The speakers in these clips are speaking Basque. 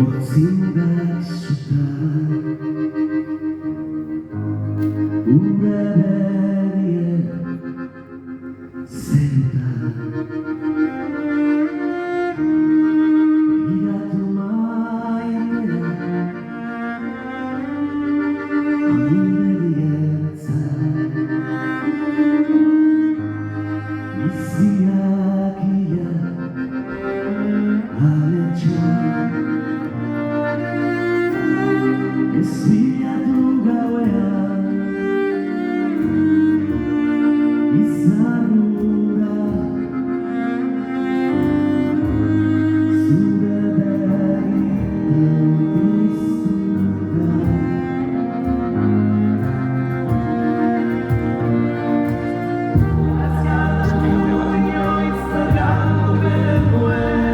Otzinda suta Ura berien zeta Iratu maitea Amuderietza Biziak ia aletxa Eziatu gauean izarrura zure berritan piztuta inoiz zergandu genuen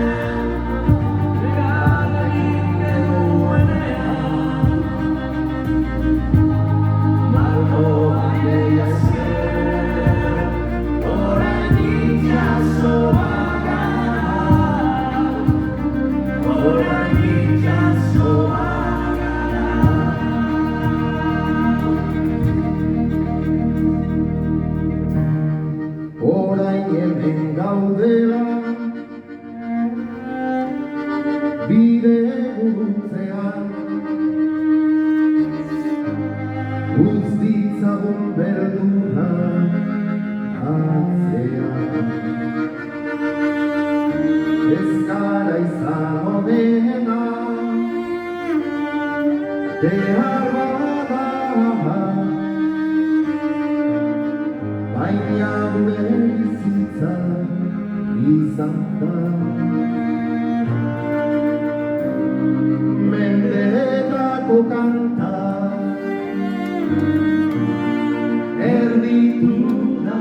legal egin genuenean Malkoa esker orain itxasoa gara orain itxasoa gara orain hemen gaudela bide gurutzean Utz ditzagun berdura atzean Ez gara izango dena behar bada baina gure bizitza izan da mendeetako kanta erditu da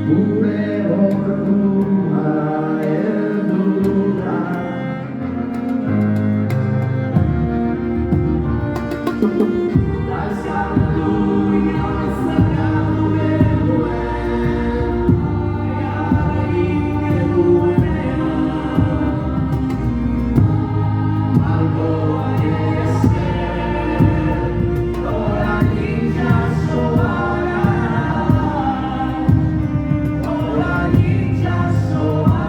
gure ordua heldu da Azaldu inoiz zergandu genuen behar egin genuenean Malkoa esker orain itxasoa gara orain itxasoa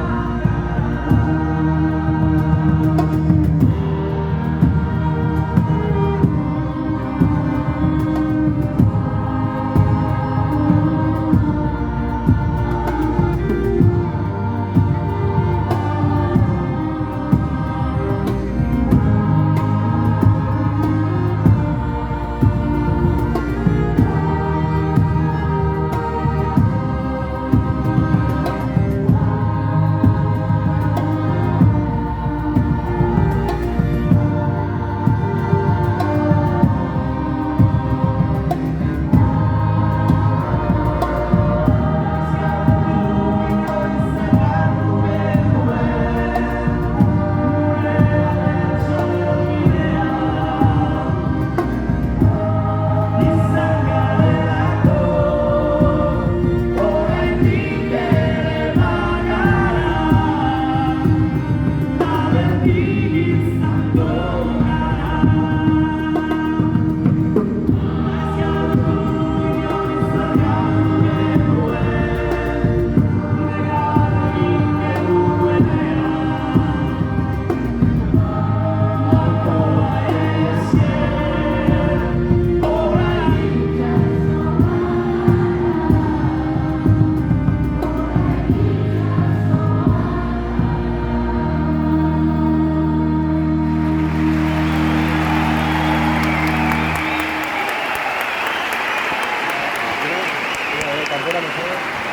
Cantera,